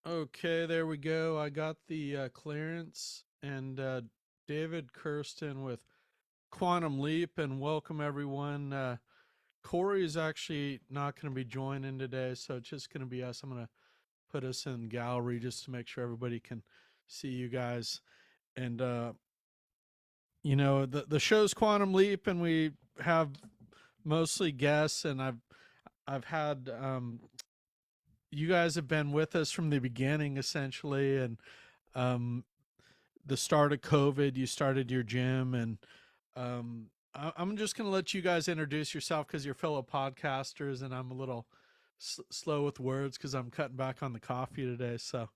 Okay, there we go. I got the clearance, and David Kirsten with Quantum Leap, and welcome everyone. Corey is actually not going to be joining today, so it's just going to be us. I'm going to put us in gallery just to make sure everybody can see you guys. And the show's Quantum Leap, and we have mostly guests, and I've had you guys have been with us from the beginning essentially, and um, the start of COVID, you started your gym, and I'm just going to let you guys introduce yourself because you're fellow podcasters, and I'm a little slow with words because I'm cutting back on the coffee today. So,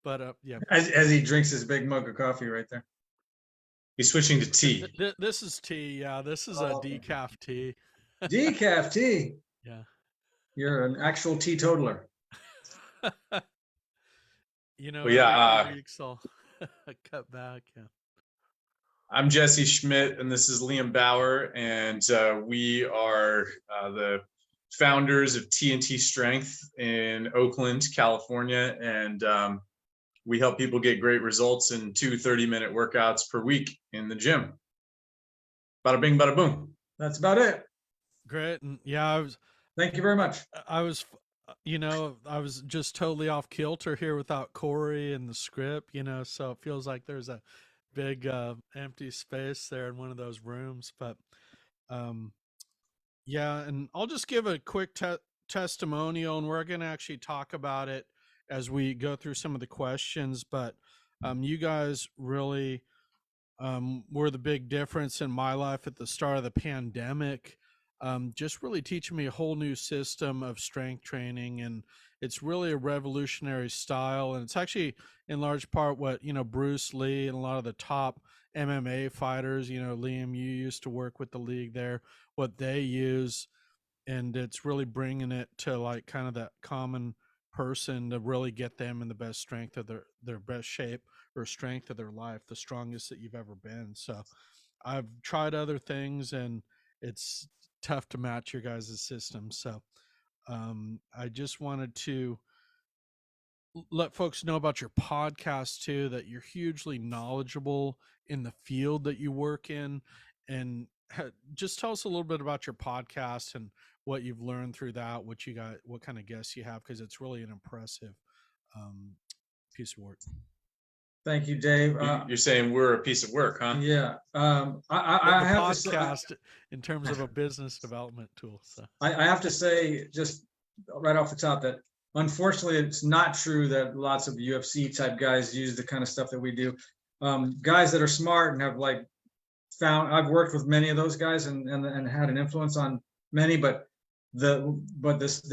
but yeah, As he drinks his big mug of coffee right there. He's switching to tea. This is tea. Yeah, this is a decaf tea. Decaf tea. Yeah. You're an actual teetotaler. Every few weeks I'll cut back. Yeah. I'm Jesse Schmidt, and this is Liam Bauer, and we are the founders of TNT Strength in Oakland, California, and we help people get great results in 2 30-minute workouts per week in the gym. Bada bing, bada boom. That's about it. Great. And yeah, Thank you very much. I was just totally off kilter here without Corey and the script, so it feels like there's a big empty space there in one of those rooms. But yeah, and I'll just give a quick testimonial, and we're going to actually talk about it as we go through some of the questions. But you guys really were the big difference in my life at the start of the pandemic. Just really teaching me a whole new system of strength training, and it's really a revolutionary style, and it's actually in large part what Bruce Lee and a lot of the top MMA fighters, Liam, you used to work with the league there, what they use, and it's really bringing it to like kind of that common person to really get them in the best strength of their best shape or strength of their life, the strongest that you've ever been. So I've tried other things, and it's tough to match your guys' system. So I just wanted to let folks know about your podcast too, that you're hugely knowledgeable in the field that you work in, and just tell us a little bit about your podcast and what you've learned through that, what you got, what kind of guests you have, because it's really an impressive piece of work. Thank you, Dave. You're saying we're a piece of work, huh? Yeah. I have podcast to say, in terms of a business development tool. So I have to say, just right off the top, that unfortunately, it's not true that lots of UFC type guys use the kind of stuff that we do. Guys that are smart and have I've worked with many of those guys and had an influence on many, but the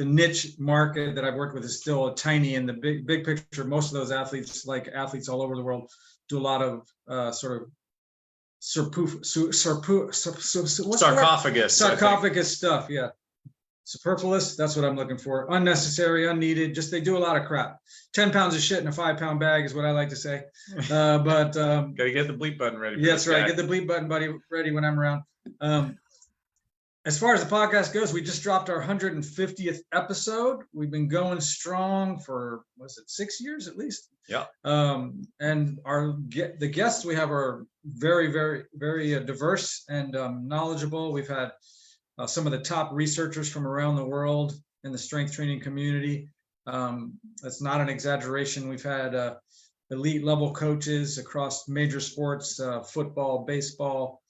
niche market that I've worked with is still tiny. In the big picture, most of those athletes, like athletes all over the world, do a lot of sort of sarcophagus stuff. Yeah, superfluous. That's what I'm looking for. Unnecessary, unneeded. Just they do a lot of crap. 10 pounds of shit in a 5-pound bag is what I like to say. But gotta get the bleep button ready. That's right. Get the bleep button, buddy, ready when I'm around. As far as the podcast goes, we just dropped our 150th episode. We've been going strong for, 6 years at least? Yeah. And the guests we have are very, very, very diverse and knowledgeable. We've had some of the top researchers from around the world in the strength training community. That's not an exaggeration. We've had elite level coaches across major sports, football, baseball,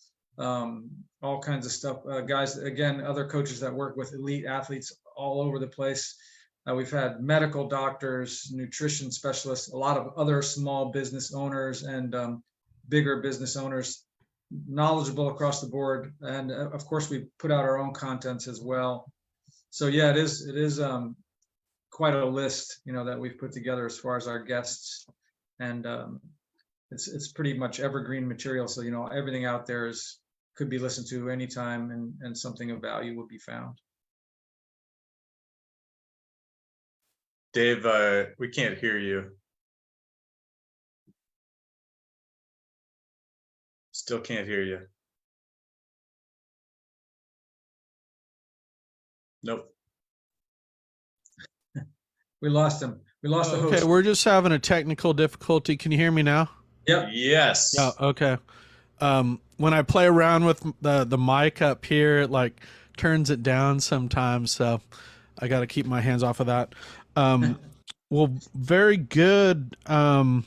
all kinds of stuff. Guys, again, other coaches that work with elite athletes all over the place. We've had medical doctors, nutrition specialists, a lot of other small business owners and bigger business owners, knowledgeable across the board. And of course, we put out our own contents as well. So yeah, it is quite a list, that we've put together as far as our guests, and it's pretty much evergreen material. So everything out there could be listened to anytime, and something of value would be found. Dave, we can't hear you. Still can't hear you. Nope. We lost him. We lost the Okay, host. we're just having a technical difficulty. Can you hear me now? Yep. Yes. Yeah, okay. When I play around with the mic up here, it like turns it down sometimes, so I got to keep my hands off of that. Well, very good. I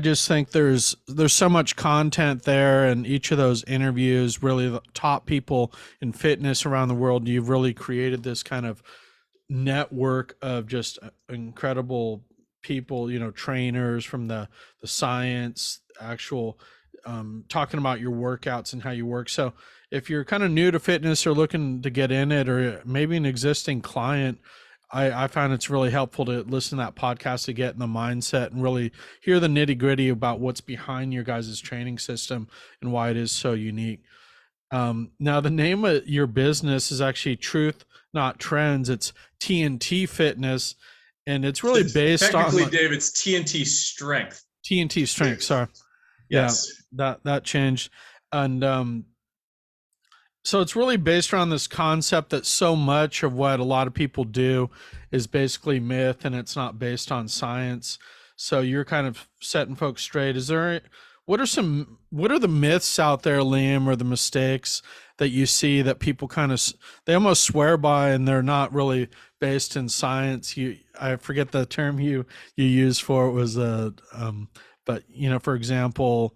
just think there's so much content there, and each of those interviews really the top people in fitness around the world. You've really created this kind of network of just incredible people, trainers from the science, actual talking about your workouts and how you work. So if you're kind of new to fitness or looking to get in it, or maybe an existing client, I find it's really helpful to listen to that podcast to get in the mindset and really hear the nitty gritty about what's behind your guys' training system and why it is so unique. Now, the name of your business is actually Truth Not Trends. It's TNT Fitness, and it's really based on Technically, Dave, it's TNT Strength. TNT Strength. Sorry, Yes. yeah, that changed, and so it's really based around this concept that so much of what a lot of people do is basically myth, and it's not based on science. So you're kind of setting folks straight. What are the myths out there, Liam, or the mistakes that you see that people kind of they almost swear by, and they're not really based in science? I forget the term you used for it was but for example,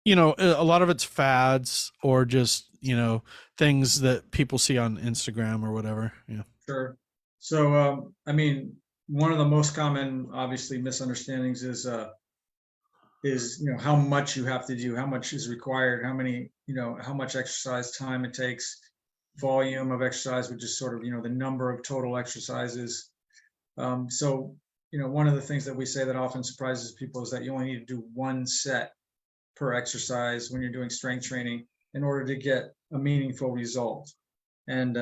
a lot of it's fads or just things that people see on Instagram or whatever. Yeah. Sure. So, I mean, one of the most common, obviously, misunderstandings is how much you have to do, how much is required, how much exercise time it takes, volume of exercise, which is sort of the number of total exercises. So one of the things that we say that often surprises people is that you only need to do one set per exercise when you're doing strength training in order to get a meaningful result. And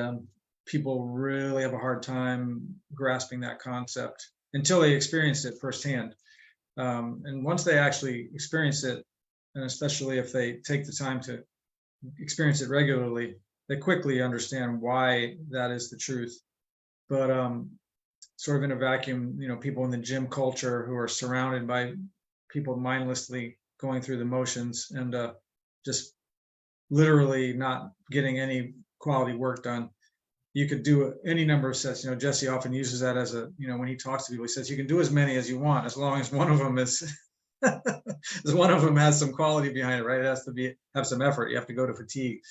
people really have a hard time grasping that concept until they experience it firsthand. And once they actually experience it, and especially if they take the time to experience it regularly, they quickly understand why that is the truth. But sort of in a vacuum, people in the gym culture who are surrounded by people mindlessly going through the motions and just literally not getting any quality work done. You could do any number of sets. Jesse often uses that as when he talks to people, he says you can do as many as you want, as long as one of them is, as one of them has some quality behind it, right? It has to have some effort. You have to go to fatigue,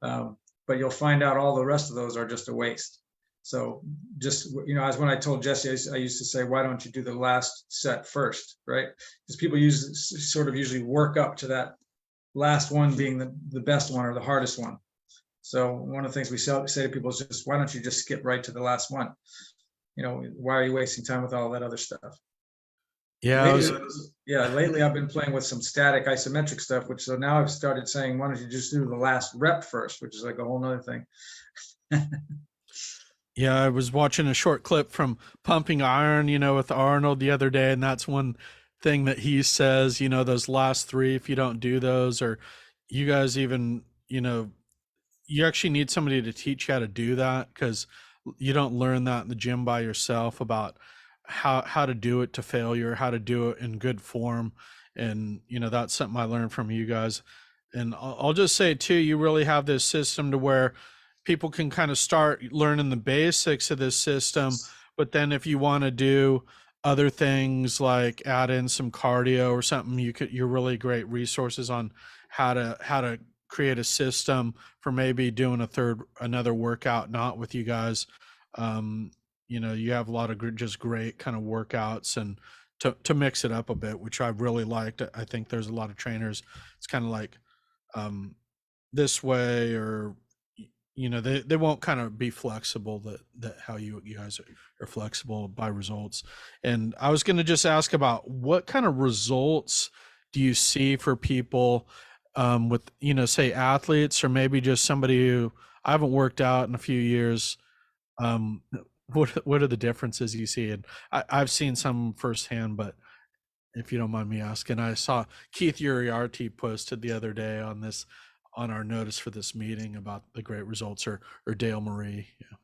but you'll find out all the rest of those are just a waste. So just, as when I told Jesse, I used to say, why don't you do the last set first, right? Because people usually work up to that last one being the best one or the hardest one. So one of the things we say to people is just, why don't you just skip right to the last one? Why are you wasting time with all that other stuff? Yeah. Lately I've been playing with some static isometric stuff, so now I've started saying, why don't you just do the last rep first, which is like a whole nother thing. Yeah, I was watching a short clip from Pumping Iron, with Arnold the other day, and that's one thing that he says, those last three, if you don't do those, or you guys even, you actually need somebody to teach you how to do that, because you don't learn that in the gym by yourself about how to do it to failure, how to do it in good form. And, that's something I learned from you guys. And I'll just say too, you really have this system to where people can kind of start learning the basics of this system, but then if you want to do other things like add in some cardio or something, you're really great resources on how to create a system for maybe doing another workout not with you guys. You have a lot of just great kind of workouts and to mix it up a bit, which I really liked. I think there's a lot of trainers, it's kind of like this way, or they won't kind of be flexible that how you guys are flexible by results. And I was going to just ask about what kind of results do you see for people with say athletes, or maybe just somebody who I haven't worked out in a few years. um what are the differences you see? And I've seen some firsthand, but if you don't mind me asking, I saw Keith Uriarty posted the other day on our notice for this meeting about the great results, or Dale Marie. Yeah.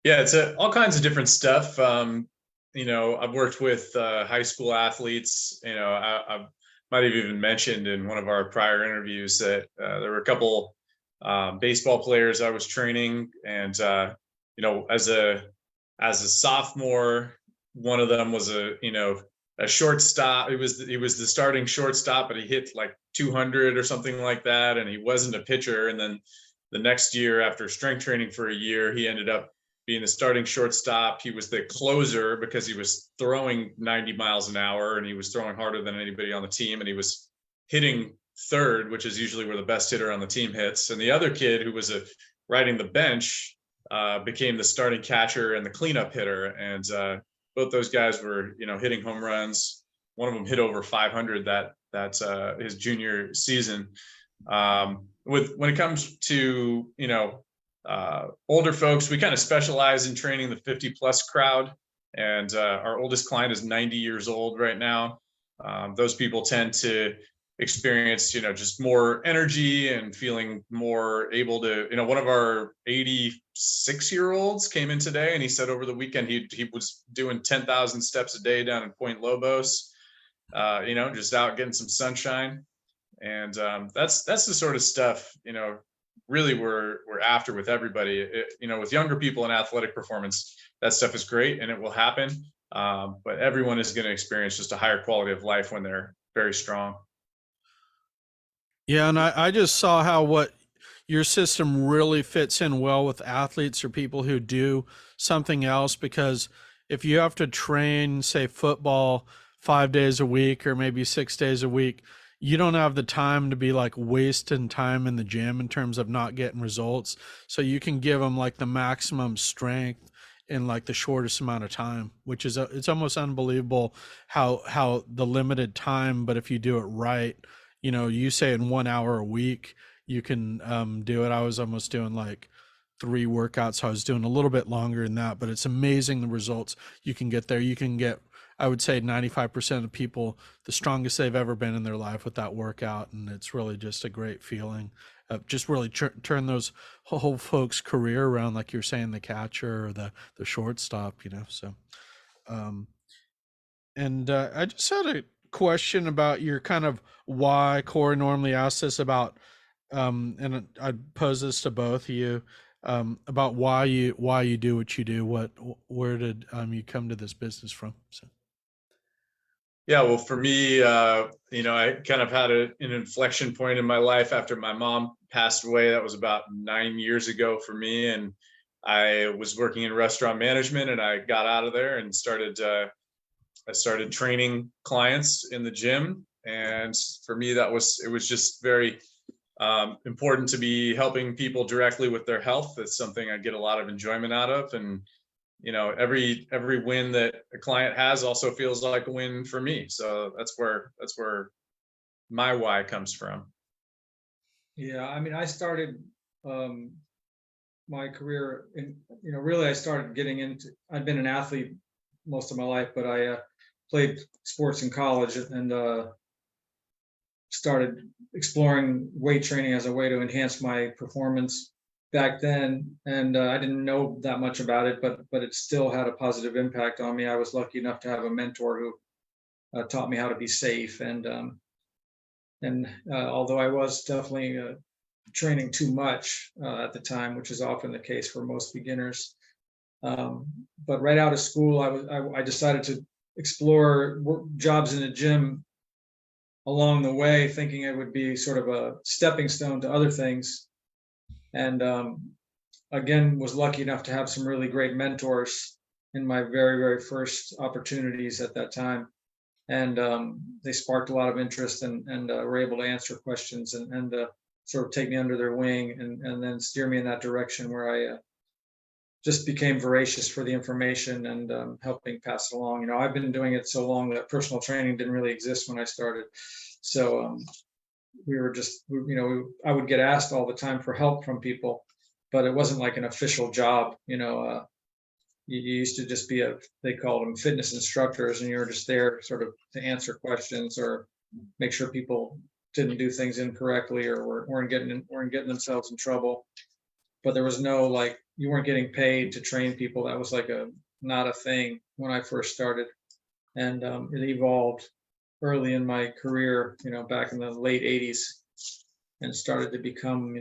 Yeah, it's all kinds of different stuff. I've worked with high school athletes. I might have even mentioned in one of our prior interviews that there were a couple baseball players I was training, and as a sophomore, one of them was a shortstop. He was the starting shortstop, but he hit like 200 or something like that, and he wasn't a pitcher. And then the next year, after strength training for a year, he ended up being the starting shortstop. He was the closer because he was throwing 90 miles an hour and he was throwing harder than anybody on the team. And he was hitting third, which is usually where the best hitter on the team hits. And the other kid who was riding the bench became the starting catcher and the cleanup hitter. And both those guys were, hitting home runs. One of them hit over 500 that his junior season. When it comes to older folks, we kind of specialize in training the 50 plus crowd, and our oldest client is 90 years old right now. Those people tend to experience just more energy and feeling more able to. One of our 86-year-olds came in today, and he said over the weekend he was doing 10,000 steps a day down in Point Lobos, just out getting some sunshine. And that's the sort of stuff really we're after with everybody. With younger people in athletic performance, that stuff is great and it will happen, but everyone is going to experience just a higher quality of life when they're very strong. Yeah, and I just saw how what your system really fits in well with athletes or people who do something else, because if you have to train, say, football 5 days a week or maybe 6 days a week, you don't have the time to be like wasting time in the gym in terms of not getting results. So you can give them like the maximum strength in like the shortest amount of time, which is it's almost unbelievable how the limited time, but if you do it right, you say in 1 hour a week, you can do it. I was almost doing like 3 workouts. So I was doing a little bit longer than that, but it's amazing the results you can get there. You can get, I would say 95% of people, the strongest they've ever been in their life with that workout. And it's really just a great feeling of just really turn those whole folks' career around, like you're saying, the catcher or the shortstop, so. Um, and I just had a question about your kind of why. Corey normally asks this about, and I'd pose this to both of you, about why you do what you do. Where did you come to this business from? So. Yeah, well, for me, I kind of had an inflection point in my life after my mom passed away. That was about 9 years ago for me, and I was working in restaurant management, and I got out of there and I started training clients in the gym. And for me, it was just very important to be helping people directly with their health. That's something I get a lot of enjoyment out of. And every win that a client has also feels like a win for me. So that's where my why comes from. Yeah, I mean, I started my career in, really I started getting into, I've been an athlete most of my life, but I played sports in college and started exploring weight training as a way to enhance my performance back then. And I didn't know that much about it, but it still had a positive impact on me. I was lucky enough to have a mentor who taught me how to be safe. And although I was definitely training too much at the time, which is often the case for most beginners, but right out of school, I decided to explore jobs in a gym along the way, thinking it would be sort of a stepping stone to other things. And again, was lucky enough to have some really great mentors in my very, very first opportunities at that time. And they sparked a lot of interest and were able to answer questions and sort of take me under their wing and then steer me in that direction where I just became voracious for the information and helping pass it along. I've been doing it so long that personal training didn't really exist when I started. So we were just, I would get asked all the time for help from people, but it wasn't like an official job. You used to just be they called them fitness instructors, and you were just there sort of to answer questions or make sure people didn't do things incorrectly or weren't getting themselves in trouble. But there was no like you weren't getting paid to train people. That was like not a thing when I first started. And it evolved early in my career, back in the late 80s, and started to become,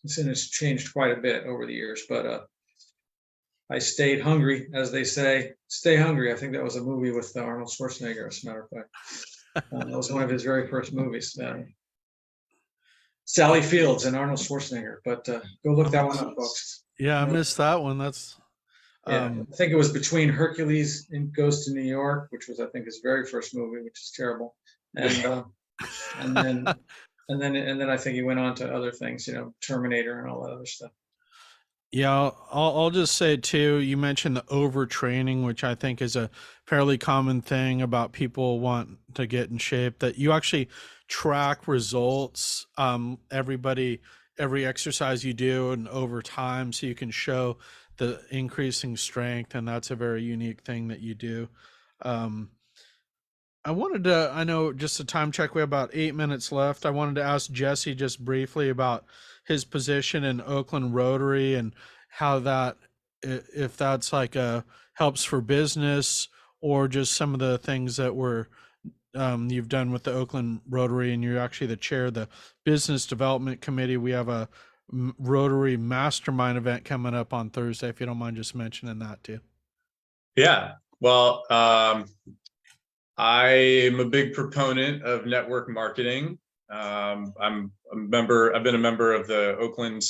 it's changed quite a bit over the years, but I stayed hungry, as they say. Stay Hungry. I think that was a movie with Arnold Schwarzenegger, as a matter of fact. That was one of his very first movies. Sally Fields and Arnold Schwarzenegger. But go look that one up, folks. Yeah, I missed that one. That's I think it was between Hercules and Goes to New York, which was, I think, his very first movie, which is terrible. And and then I think he went on to other things, Terminator and all that other stuff. Yeah, I'll just say too, you mentioned the overtraining, which I think is a fairly common thing about people want to get in shape, that you actually track results, every exercise you do and over time, so you can show the increasing strength, and that's a very unique thing that you do. I know, just a time check, we have about 8 minutes left. I wanted to ask Jesse just briefly about his position in Oakland Rotary and how that, if that's like helps for business, or just some of the things that you've done with the Oakland Rotary, and you're actually the chair of the business development committee. We have a Rotary mastermind event coming up on Thursday, if you don't mind just mentioning that too. Yeah, well, I am a big proponent of network marketing. I've been a member of the Oakland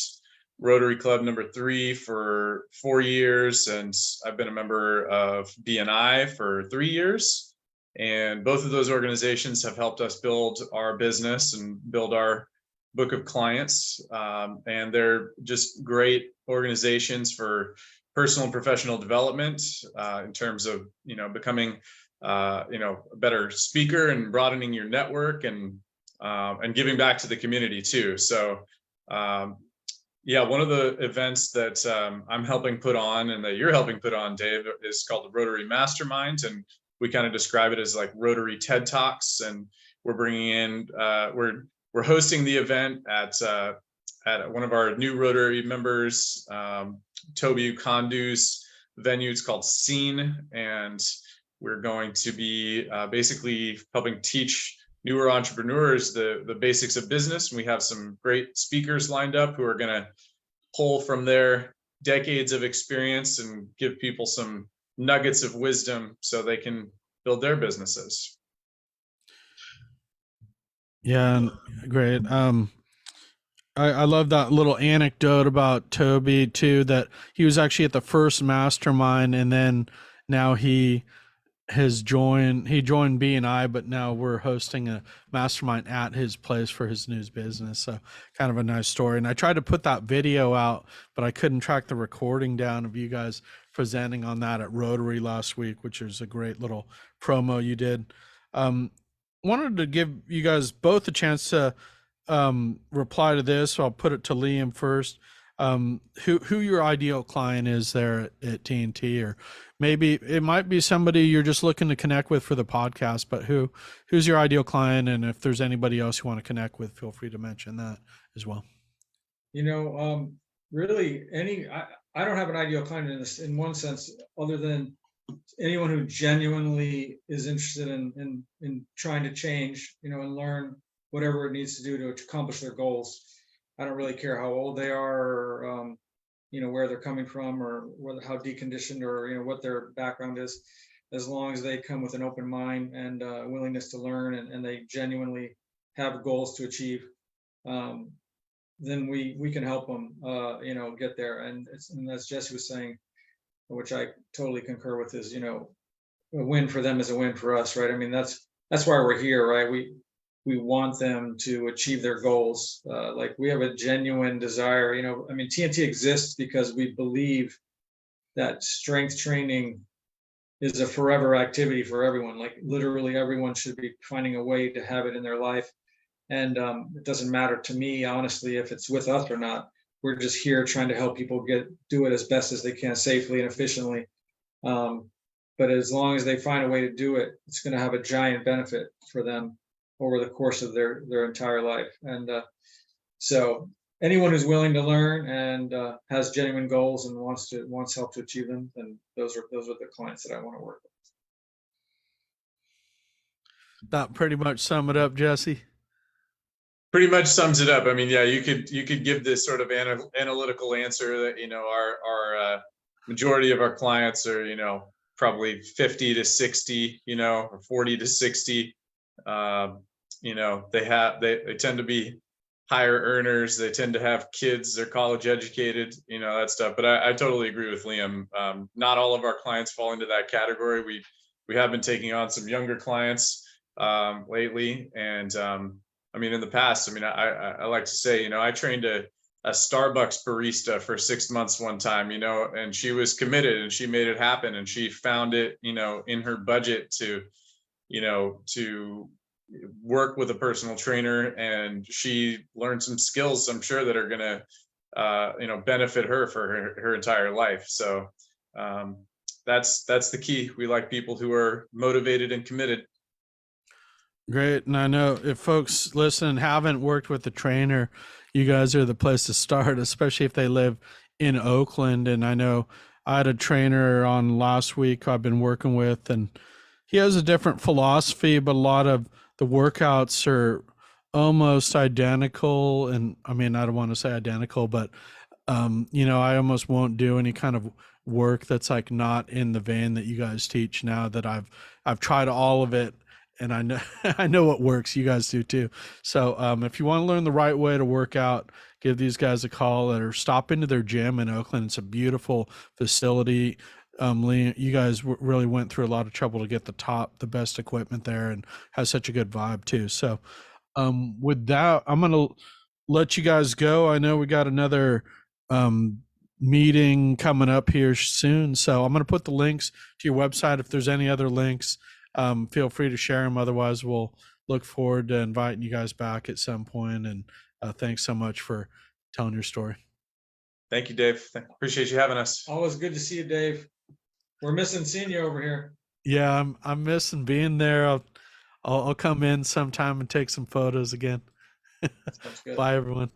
Rotary Club #3 for 4 years, and I've been a member of BNI for 3 years. And both of those organizations have helped us build our business and build our book of clients. And they're just great organizations for personal and professional development, in terms of, becoming a better speaker and broadening your network, and giving back to the community too. So yeah, one of the events that I'm helping put on, and that you're helping put on, Dave, is called the Rotary Mastermind, and we kind of describe it as like Rotary TED Talks. And we're bringing in, we're hosting the event at one of our new Rotary members, Toby Kondu's venue. It's called Scene, and we're going to be basically helping teach newer entrepreneurs the basics of business. And we have some great speakers lined up who are going to pull from their decades of experience and give people some nuggets of wisdom so they can build their businesses. Yeah, great. I love that little anecdote about Toby too, that he was actually at the first mastermind, and then now he joined BNI, but now we're hosting a mastermind at his place for his news business. So kind of a nice story. And I tried to put that video out, but I couldn't track the recording down of you guys presenting on that at Rotary last week, which is a great little promo you did. Wanted to give you guys both a chance to reply to this. So I'll put it to Liam first. Who your ideal client is there at TNT, or maybe it might be somebody you're just looking to connect with for the podcast, but who's your ideal client? And if there's anybody else you want to connect with, feel free to mention that as well. Really I don't have an ideal client in one sense, other than anyone who genuinely is interested in trying to change, and learn whatever it needs to do to accomplish their goals. I don't really care how old they are, or where they're coming from, or how deconditioned, or what their background is. As long as they come with an open mind and willingness to learn, and they genuinely have goals to achieve, then we can help them get there. And as Jesse was saying, which I totally concur with, is a win for them is a win for us, right? I mean, that's why we're here, right? We want them to achieve their goals. Like, we have a genuine desire, TNT exists because we believe that strength training is a forever activity for everyone. Like, literally everyone should be finding a way to have it in their life. And it doesn't matter to me, honestly, if it's with us or not. We're just here trying to help people do it as best as they can, safely and efficiently. But as long as they find a way to do it, it's going to have a giant benefit for them over the course of their entire life. And so anyone who's willing to learn and has genuine goals and wants help to achieve them, then those are the clients that I want to work with. That pretty much sum it up, Jesse. Pretty much sums it up. I mean, yeah, you could give this sort of analytical answer that, you know, our majority of our clients are, you know, probably 50 to 60, you know, or 40 to 60. You know, they tend to be higher earners. They tend to have kids. They're college educated, you know, that stuff. But I totally agree with Liam. Not all of our clients fall into that category. We have been taking on some younger clients lately, and I mean, in the past, I mean, I like to say, you know, I trained a Starbucks barista for 6 months one time, you know, and she was committed and she made it happen, and she found it, you know, in her budget to, you know, to work with a personal trainer, and she learned some skills, I'm sure, that are gonna you know, benefit her for her entire life. So that's the key. We like people who are motivated and committed. Great. And I know if folks listen and haven't worked with a trainer, you guys are the place to start, especially if they live in Oakland. And I know I had a trainer on last week I've been working with, and he has a different philosophy, but a lot of the workouts are almost identical. And I mean, I don't want to say identical, but you know, I almost won't do any kind of work that's like not in the vein that you guys teach now that I've tried all of it, and I know I know what works. You guys do too. So if you want to learn the right way to work out, give these guys a call or stop into their gym in Oakland. It's a beautiful facility. Lee, you guys really went through a lot of trouble to get the best equipment there, and has such a good vibe too. So with that, I'm gonna let you guys go. I know we got another meeting coming up here soon, so I'm going to put the links to your website. If there's any other links, feel free to share them. Otherwise, we'll look forward to inviting you guys back at some point. And thanks so much for telling your story. Thank you, Dave. Appreciate you having us. Always good to see you, Dave. We're missing seeing you over here. Yeah, I'm missing being there. I'll come in sometime and take some photos again. Sounds good. Bye, everyone.